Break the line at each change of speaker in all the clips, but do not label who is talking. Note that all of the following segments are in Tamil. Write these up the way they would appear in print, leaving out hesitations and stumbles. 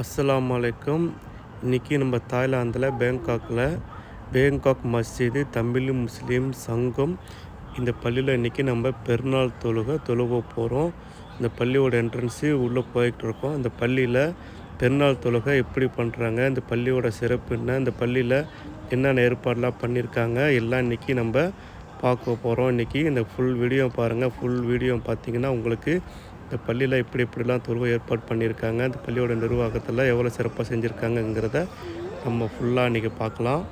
அஸ்ஸலாமு அலைக்கும். இன்றைக்கி நம்ம தாய்லாந்தில் பேங்காக் மஸ்ஜிது தமிழ் முஸ்லீம் சங்கம் இந்த பள்ளியில் இன்றைக்கி நம்ம பெருநாள் தொழுக போகிறோம். இந்த பள்ளியோட என்ட்ரன்ஸு உள்ளே போய்கிட்ருக்கோம். இந்த பள்ளியில் பெருநாள் தொழுகை எப்படி பண்ணுறாங்க, இந்த பள்ளியோட சிறப்பு என்ன, இந்த பள்ளியில் என்னென்ன ஏற்பாடெலாம் பண்ணியிருக்காங்க எல்லாம் இன்றைக்கி நம்ம பார்க்க போகிறோம். இன்றைக்கி இந்த ஃபுல் வீடியோ பாருங்கள். ஃபுல் வீடியோ பார்த்திங்கன்னா உங்களுக்கு இந்த பள்ளியில் எப்படிலாம் தொழுகை ஏற்பாடு பண்ணியிருக்காங்க, இந்த பள்ளியோட நிர்வாகத்தில் எவ்வளோ சிறப்பாக செஞ்சுருக்காங்கங்கிறத நம்ம ஃபுல்லாக இன்றைக்கி பார்க்கலாம்.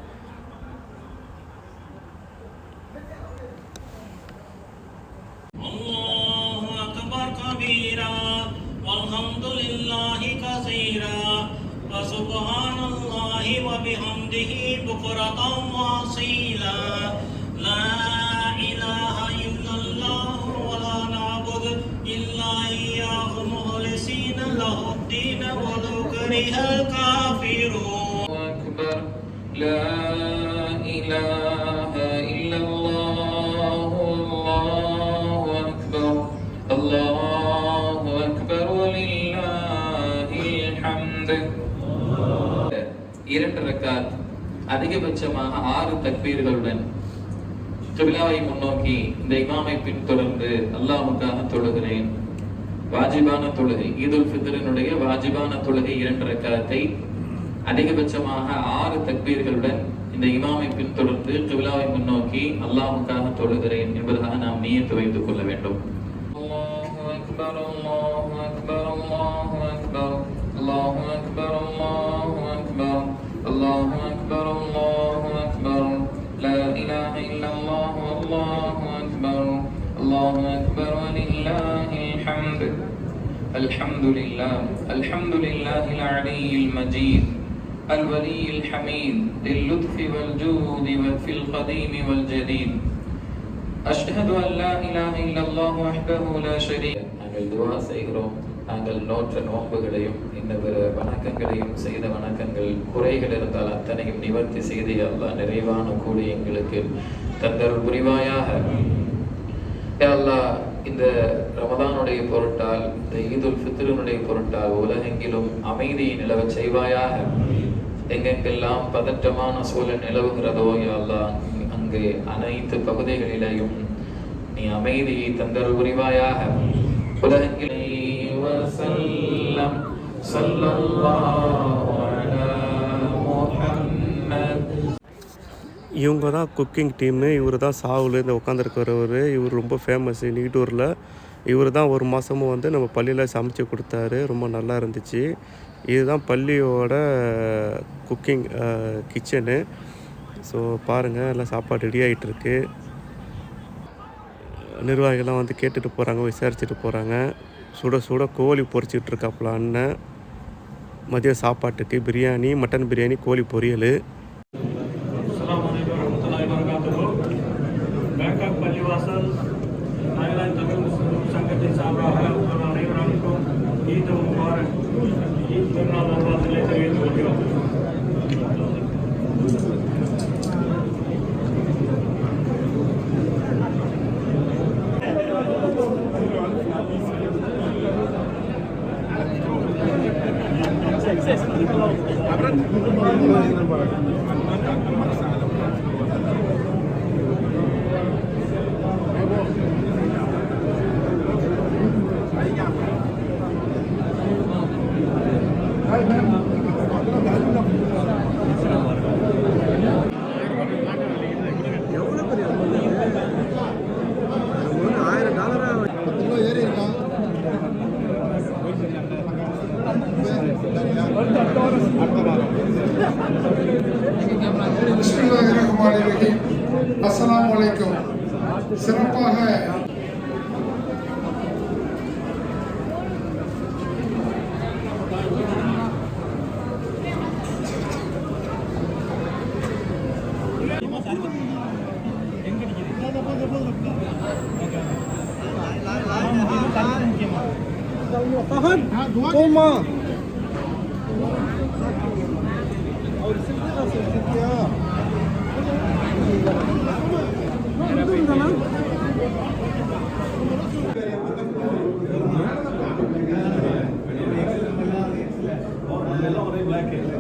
لا إله إلا الله الله أكبر الله أكبر ولله الحمد. 2 ரக்காத் அதிகபட்சமாக 6 தக்பீர்களுடன் கிபிலாவை முன்னோக்கி இந்த இமாமை பின்தொடர்ந்து அல்லாஹ்வுக்காக தொழுகிறேன். வாஜிபான தொழுகை, ஈதுல் ஃபித்ரினுடைய வாஜிபான தொழுகை 2 ரக்காத்தை அதிகபட்சமாக 6 தக்பீர்களுடன் இந்த இமாமை பின்தொடர்ந்து கிபிலாவை முன்னோக்கி அல்லாஹ்வுக்காக தொழுகிறேன் என்பதாக நாம் நியத்து வைத்துக் கொள்ள வேண்டும். அல்லாஹு அக்பர் அல்லாஹு அக்பர் அல்லாஹு அக்பர் அல்லாஹு அக்பர் அல்லாஹு அக்பர் அல்லாஹு அக்பர் அல்லாஹு அக்பர் லா இலாஹ இல்லல்லாஹு அல்லாஹு அக்பர் அல்லாஹு அக்பர் வலில்லாஹில் ஹம்த். அல்ஹம்துலில்லாஹில் அலிய்யில் மஜீத் الولي الحميد للطف والجود وفي القديم والجديد أشهد أن لا إله إلا الله وحده لا شريك. நாங்கள் துஆ செய்கிறோம். நாங்கள் நோற்ற நோன்புகளையும் இந்த வணக்கங்களையும் செய்த வணக்கங்கள் குறைகள் இருந்தால் அத்தனையும் நிவர்த்தி செய்து அல்லாஹ் நிறைவான கூலி எங்களுக்கு தந்தருள் புரிவாயாக. அல்லாஹ் இந்த ரமதானுடைய பொருட்டால், இந்த ஈதுல் ஃபித்ருனுடைய பொருட்டால் உலகெங்கிலும் அமைதியை நிலவச் செய்வாயாக. எங்கெங்கெல்லாம் பதற்றமான சூழல் நிலவுகிறதோ யா அல்லாஹ், அங்கு அனைத்து பகுதிகளிலேயும் நீ அமைதியை தந்தருள் புரிவாயாக. உலகெங்கிலே வஸல்லம் ஸல்லல்லாஹு அலா முஹம்மத்.
இவங்க தான் குக்கிங் டீமு. இவர் தான் சாவுல இந்த உட்காந்துருக்கிறவர். இவர் ரொம்ப ஃபேமஸ் நீட்டூரில். இவர் தான் 1 மாதமும் நம்ம பள்ளியில் சமைச்சு கொடுத்தாரு. ரொம்ப நல்லா இருந்துச்சு. இதுதான் பள்ளியோட குக்கிங் கிச்சனு. ஸோ பாருங்கள், எல்லாம் சாப்பாடு ரெடி ஆகிட்டுருக்கு. நிர்வாகிகள்லாம் கேட்டுட்டு போகிறாங்க, விசாரிச்சுட்டு போகிறாங்க. சுட சுட கோழி பொரிச்சிட்ருக்காப்புல அண்ணன். மதிய சாப்பாட்டுக்கு பிரியாணி, மட்டன் பிரியாணி, கோழி பொரியல்.
பேங்காக் பள்ளிவாசல் தாய்லாந்து தமிழ் முஸ்லிம் சங்கத்தின் சார்பாக அனைவருக்கும் ஈத் முபாரக், ஈத் பெருநாள் நல்வாழ்த்துக்களை தெரிவித்துக் கொள்கிறோம்.
பிஸ்மில்லாஹிர்ரஹ்மானிர்ரஹீம். அஸ்ஸலாமு அலைக்கும். சிறப்பாக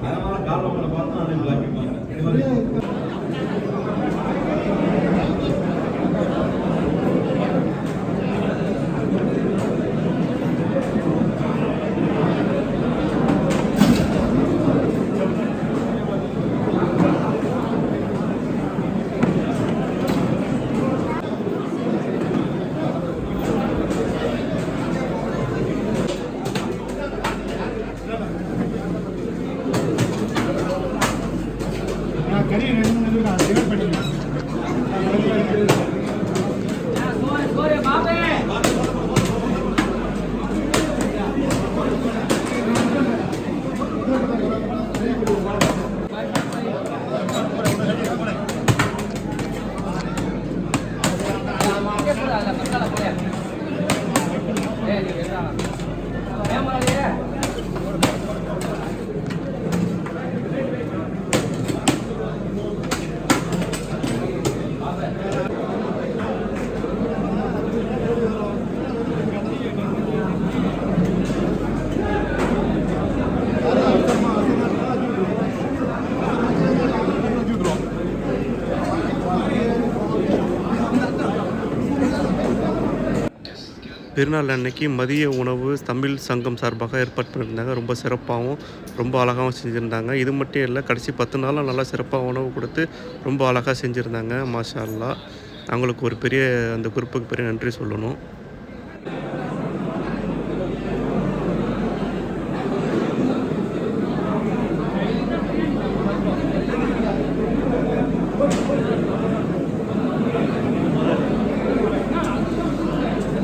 அதனால காரணங்களை பார்த்து நான் விளக்கிப்பாங்க. கறி 2 3 டிவைட் பண்ணிக்கலாம்.
பெருநாள் அன்னைக்கு மதிய உணவு தமிழ் சங்கம் சார்பாக ஏற்பாடு பண்ணியிருந்தாங்க. ரொம்ப சிறப்பாகவும் ரொம்ப அழகாகவும் செஞ்சுருந்தாங்க. இது மட்டும் இல்லை, கடைசி 10 நாளும் நல்லா சிறப்பாக உணவு கொடுத்து ரொம்ப அழகாக செஞ்சுருந்தாங்க. மாஷா அல்லாஹ். அவங்களுக்கு ஒரு பெரிய அந்த குரூப்புக்கு பெரிய நன்றி சொல்லணும்.